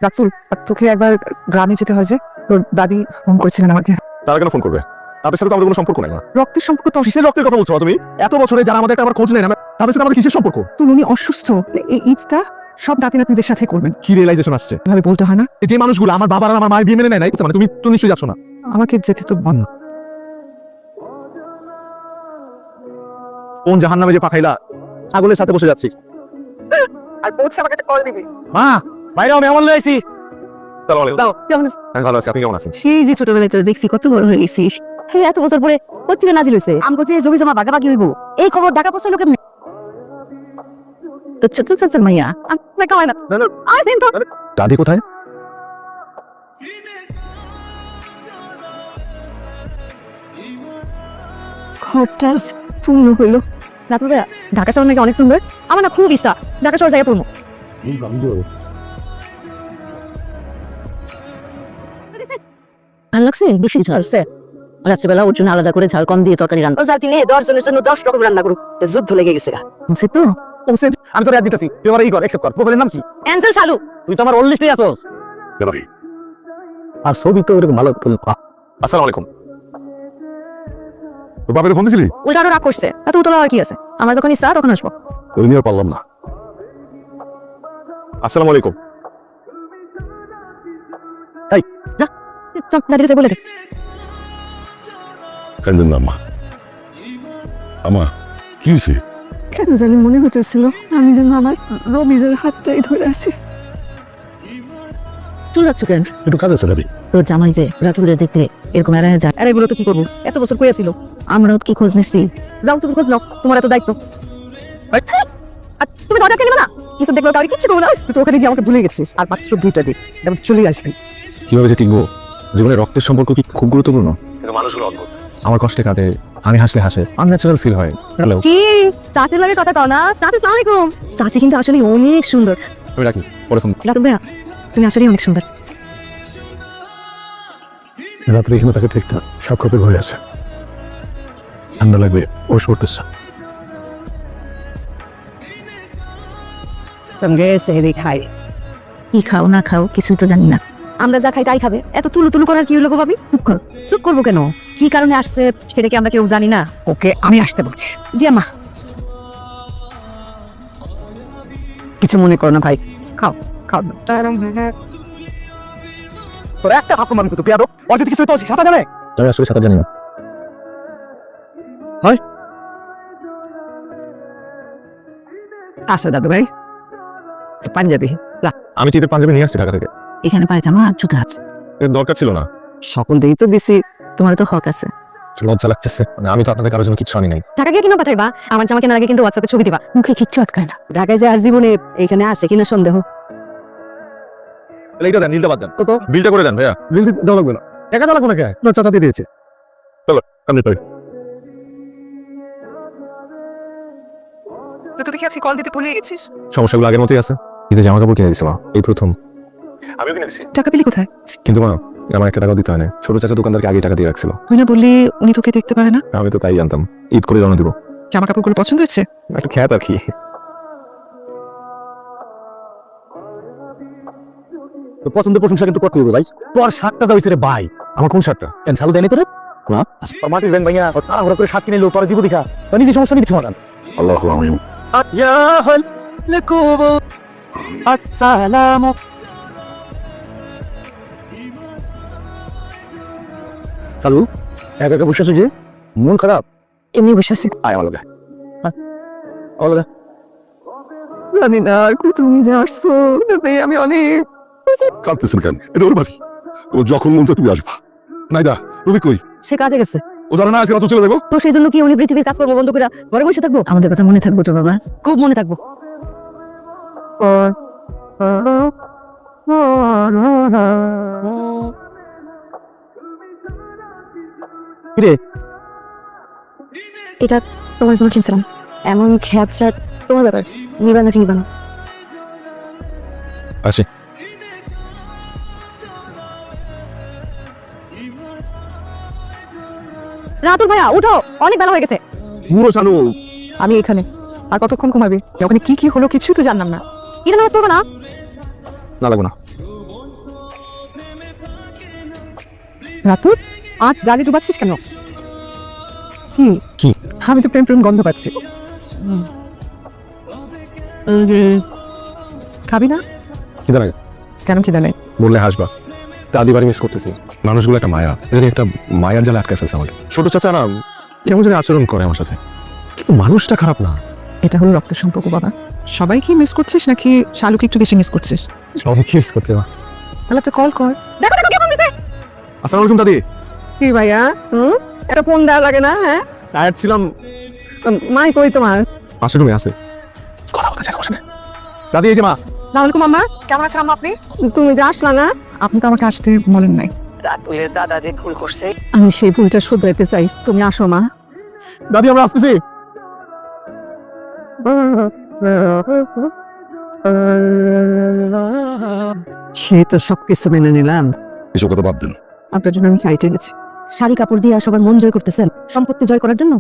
রাতুল, তোকে একবার গ্রামে যেতে হয় যে, তোর দাদি ফোন করেছিলেন আমাকে। তারা কেন ফোন করবে? তাদের সাথে তো আমাদের কোনো সম্পর্ক নাই না। রক্তের সম্পর্ক তো কিসের রক্তের কথা বলছো তুমি? এত বছরে যারা আমাদের একটা আবার খোঁজ নেয় না, তাদের সাথে আমাদের কিসের সম্পর্ক? তুই উনি অসুস্থ, এই ঈদটা সব নাতি নাতনিদের সাথে করবেন। কি রিয়েলাইজেশন আসছে? এভাবে বলতে হয় না। এই যে মানুষগুলো আমার বাবার আর আমার মায়ের বিয়ে মেনে নেয় নাই, মানে তুমি তো নিশ্চয়ই যাচ্ছ না। আমাকে যেতে তো বল না। কোন জাহান্নামে যে পাঠাইলা, ছাগলের সাথে বসে যাচ্ছিস। আর পৌঁছে আমাকে কল দিবি। মা, বাইরে আমি আমার লয়ে আইছি। চলো বলে দাও, কেমন আছিস? আমি ভালো আছি, আপনি কেমন আছেন? সেই যে ছোটবেলায় তোর দেখছি কত বড় হয়ে গেছিস, এত বছর পরে পত্রিকা নাজিল হয়েছে আমগো যে জমি জমা ভাগাভাগি হইব, এই খবর ঢাকা পৌঁছালো কেমনে? তো ছোট চাচার মাইয়া আমি কামাই না আর সেন তো দাদি কোথায়? ঘরটা পূর্ণ হইলো। রাতুল ভাইয়া, ঢাকা শহর নাকি অনেক সুন্দর, আমার না খুব ইচ্ছা ঢাকা শহর জায়গা পূর্ণ। ভালো লাগছে? বেশি ঝালছে। রাত্রিবেলা ওর জন্য আলাদা করে ঝাল কম দিয়ে তরকারি রান্না। রোজার দিনে 10 জনের জন্য 10 রকম রান্না করুক, যুদ্ধ লেগে গেছে। বুঝছি তো? আমি তোর অ্যাড দিতেছি, তুই আমার ই কর, অ্যাকসেপ্ট কর। প্রোফাইলের নাম কি? অ্যান্সার চালু। তুই তো আমার ওল্ড লিস্টেই আছো। আর ছবি তো এরকম ভালো। আসসালামু আলাইকুম। তোর বাপের ফোন দিছিলি? ওইটা আরো রাগ করছে, এত উতলা আর কি আছে? আমার যখন ইচ্ছা তখন আসবো। তোর নিয়ে আর পারলাম না। আসসালামু আলাইকুম। চল দাদিকে যাই বলে দে। কান্দেন না আম্মা। আম্মা, কি হয়েছে? কেন জানি মনে হতেছিল আমি যেন আমার রমিজের হাতটাই ধরে আছি। চলে যাচ্ছ কেন? একটু কাজ আছে নাবি। তোর জামাই যে রাতুলের দেখতে এরকম এড়ায় যায়, আরে বলো তো কি করবো, এত বছর কই ছিল। আমরাও কি খোঁজ নিচ্ছি। যাও তুমি খোঁজ নাও, তোমার এত দায়িত্ব। আর তুমি দরজা খেলবে না? কিছু দেখলো কাউকে কিচ্ছু বলো না। তুই তো ওখানে গিয়ে আমাকে ভুলে গেছিস, আর মাত্র 2টা দিন যেমন চলে আসবি। কিভাবে যে টিকবো? জীবনে রক্তের সম্পর্ক কি খুব গুরুত্বপূর্ণ? কিন্তু মানুষগুলো অদ্ভুত। আমার কষ্টে কাঁদে, আমি হাসলে হাসে, আনন্যাচারাল ফিল হয়। হ্যালো, কি চাচির লাগে কথা কও না? চাচি আসসালামু আলাইকুম। চাচি কিন্তু আসলে অনেক সুন্দর। আমি রাখি, পরে ফোন। রাতুল ভাইয়া, তুমি আসলে অনেক সুন্দর। রাত্রে এখানে তাকে ঠিক না, সাক্ষরের ভয় আছে। ঠান্ডা লাগবে, ও সরতেছে। সঙ্গে সেহরি খাই। কি খাও না খাও কিছুই তো জানি না। আমরা যা খাই তাই খাবে, এত তুলু তুলু করার কি হলো গো ভাবি? চুপ কর। চুপ করবো কেন? কি কারণে আসছে সেটা কি আমরা কেউ জানি না? ওকে আমি আসতে বলছি। জি আম্মা। কিছু মনে করো না ভাই, খাও খাও। তোর একটা হাফ মান তো পেয়াদো, ওর যদি কিছু তো সাঁতার জানে? আমি আসলে সাঁতার জানি না। আসো দাদু ভাই, পাঞ্জাবি। আমি চিতের পাঞ্জাবি নিয়ে আসছি ঢাকা থেকে। এখানে পায়জামা আর জুতা আছে। এর দরকার ছিল না। সকল দিয়েই তো দিছি, তোমার তো হক আছে। লজ্জা লাগতেছে, মানে আমি তো আপনাদের কারোর জন্য কিছু আনি নাই। টাকা গিয়ে কিনা পাঠাইবা, আমার জামা কেনার আগে কিন্তু হোয়াটসঅ্যাপে ছবি দিবা, মুখে কিচ্ছু আটকায় না। ঢাকায় যে আর জীবনে এখানে আসে কিনা সন্দেহ। এইটা দেন, নীলটা বাদ দেন। তো বিলটা করে দেন ভাইয়া। বিল দেওয়া লাগবে না। টাকা তো লাগবে না কে? না, চাচা দিয়ে দিয়েছে। আপনি পারি। তুই দেখি আজকে কল দিতে ভুলে গেছিস। সমস্যাগুলো আগের মতোই আছে। ঈদে জামা কাপড় কিনে দিছি মা, এই প্রথম। আমিও কিনে দিছি, টাকা পেলি কোথায়? কিন্তু মা আমার একটা টাকাও দিতে হয় না। ছোট চাচা দোকানদারকে আগে টাকা দিয়ে রাখছিল। তুই না বললি উনি তোকে দেখতে পারে না? আমি তো তাই জানতাম। ঈদ করে জমা দিব। জামা কাপড়গুলো পছন্দ হচ্ছে? একটু খ্যাত আর কি। তো পছন্দের প্রশংসা কিন্তু করতে হবে ভাই। তোর শার্টটা যাইছে রে ভাই। আমার কোন শার্টটা? কেন শালু দেয়নি তোরে? না তোর মাটির ব্যাংক ভাইয়া ওর তাড়াহুড়া করে শার্ট কিনে নিলো, তোর দিব দেখা তোর নিজে সমস্যা নিতে সমাধান। আল্লাহ আমিন। আসসালামু হ্যালো, একা একা বসে আছো যে? মন খারাপ? এমনি বসে আছি। আয় আমার লগে। আমার লগে। জানি না তুমি যে আসছো, আমি অনেক কাঁদতেছেন কেন? এটা ওর বাড়ি, ও যখন মন চায় তুমি আসবা। নাইদা, রবি কই? সে কাজে গেছে। ও জানে না আজকে রাত চলে যাবো। তো সেই জন্য কি উনি পৃথিবীর কাজকর্ম বন্ধ করে ঘরে বসে থাকবো? আমাদের কথা মনে থাকবো তো বাবা, খুব মনে থাকবো। কিরে এটা তোমার জন্য কিনছিলাম, এমন খ্যাত শার্ট তোমার ব্যাপার, নিবা নাকি নিবা না? আসি। রাতুল ভাইয়া উঠো, অনেক বেলা হয়ে গেছে। পুরো শানু। আমি এখানে আর কতক্ষণ ঘুমাবি? ওখানে কি কি হলো কিছুই তো জানলাম না। এটা নামাজ পড়বো না? না লাগবে না। রাতু আজ গাড়ি ডুবাচ্ছিস কেন? কি কি? আমি তো প্রেম প্রেম গন্ধ পাচ্ছি। খাবি না? খিদে লাগে। কেন খিদে নেই? বললে হাসবা। দাদি বাড়ি মিস করতেছি। মানুষগুলো একটা মায়া, জানি একটা মায়ার জালে আটকে ফেলছে আমাকে। ছোট চাচা না কেমন জানি আচরণ করে আমার সাথে, কিন্তু মানুষটা খারাপ না। এটা হলো রক্তের সম্পর্ক বাবা। সবাই কি মিস করছিস নাকি শালুকে একটু বেশি মিস করছিস? সবাই কি মিস করতে মা? তাহলে একটা কল কর। দেখো দেখো কেমন দিছে। আসসালামু আলাইকুম দাদি। কি ভাইয়া এটা ফোন দেওয়া লাগে না? হ্যাঁ টায়ার্ড ছিলাম। মাই কই তোমার? পাশের রুমে আছে, কথা বলতে চাই তোমার সাথে। দাদি এই যে মা। আসসালামু আম্মা, কেমন আছেন আম্মা আপনি? তুমি যে আসলা না, আপনি তো আমাকে আসতে বলেন নাই। রাতুলের দাদা যে ভুল করছে আমি সেই ভুলটা শুধরাইতে চাই। তুমি আসো মা। দাদি আমরা আসতেছি। সে তো সবকিছু মেনে নিলাম, এসব কথা বাদ দেন। আপনার জন্য আমি খাইতে গেছি। শাড়ি কাপড় দিয়ে সবার মন জয় করতেছেন সম্পত্তি জয় করার জন্য।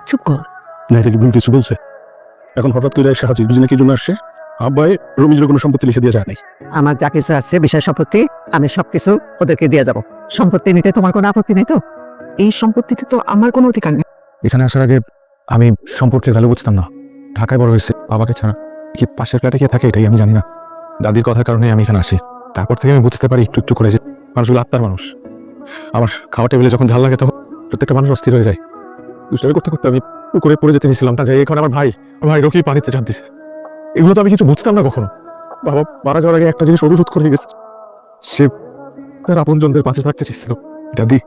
চুপ কর। না, এটা কি ভুল কিছু বলছে? এখন হঠাৎ করে এসে হাজির বুঝি না কি জন্য আসছে? আব্বাই রমিজের কোনো সম্পত্তি লিখে দিয়ে যায় নাই। আমার যা কিছু আছে বিষয় সম্পত্তি আমি সবকিছু ওদেরকে দিয়ে যাব। সম্পত্তি নিতে তোমার কোনো আপত্তি নেই তো? এই সম্পত্তিতে তো আমার কোনো অধিকার নেই। এখানে আসার আগে আমি সম্পর্কের ভ্যালু বুঝতাম না। ঢাকায় বড় হয়েছে, বাবাকে ছাড়া কি পাশের ফ্ল্যাটে কে থাকে এটাই আমি জানি না। দাদির কথার কারণে আমি এখানে আসি। তারপর থেকে আমি বুঝতে পারি একটু একটু করে যে মানুষগুলো আত্মার মানুষ। আমার খাওয়া টেবিলে যখন ঝাল লাগে তখন প্রত্যেকটা মানুষ অস্থির হয়ে যায়। দুষ্টামি করতে করতে আমি পুকুরে পড়ে যেতে নিয়েছিলাম, তা যাই এখন আমার ভাই রকি পানিতে চাপ দিছে। এগুলো তো আমি কিছু বুঝতাম না কখনো। বাবা মারা যাওয়ার আগে একটা জিনিস অনুরোধ করে গেছে, সে তার আপনজনদের পাশে থাকতে চেয়েছিল। দাদি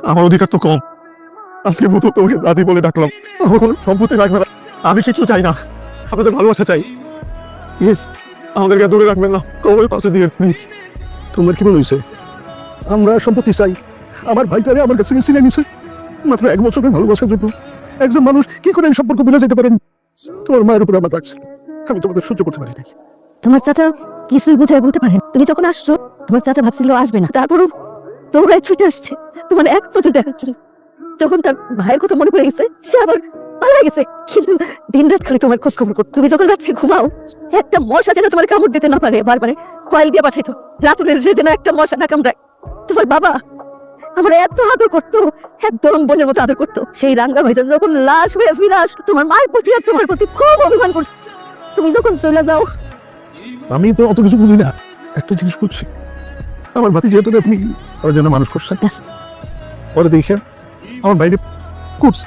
আমার অধিকার তো কম, আজকে প্রথম তোমাকে দাদি বলে ডাকলাম। আমার কোনো সম্পত্তি রাখবে না, আমি কিছু চাই না, আপনাদের ভালোবাসা চাই। ইয়েস, আমাদেরকে দূরে রাখবেন না, কবরের পাশে দিয়ে প্লিজ। তোমার কি মনে হয়েছে আমরা সম্পত্তি চাই? আমার ভাইটারে আমার কাছে ছিনে নিছে মাত্র 1 বছরের ভালোবাসার জন্য। একজন মানুষ কি করে এই সম্পর্ক ভুলে যেতে পারেন? তোমার মায়ের উপরে আমার রাখছে, আমি তোমাদের সহ্য করতে পারি নাই। তোমার চাচা কিছুই বুঝায় বলতে পারেন। তুমি যখন আসছো তোমার চাচা ভাবছিল আসবে না, তারপরও তোমরা ছুটে আসছে। তোমার এক বছর দেখাচ্ছিল, যখন তার ভাইয়ের কথা মনে পড়ে গেছে সে আবার পালা গেছে। কিন্তু দিন রাত খালি তোমার খোঁজ খবর করতো। তুমি যখন রাত্রে ঘুমাও একটা মশা যেন তোমার কামড় দিতে না পারে, বারবার কয়েল দিয়ে পাঠাইতো। রাতুরে যেন একটা মশা না কামড়ায়। তোমার বাবা আমার এত আদর করতো, একদম বোনের মতো আদর করতো। সেই রাঙ্গা ভাইজান যখন লাশ হয়ে ফিরে আসতো তোমার মায়ের প্রতি আর তোমার প্রতি খুব অভিমান করছে। তুমি যখন চলে যাও আমি তো অত কিছু বুঝি না, একটা জিনিস বুঝছি, আমার ভাতি যেহেতু আপনি ওর জন্য মানুষ করছেন, পরে দেখে আমার বাইরে করছে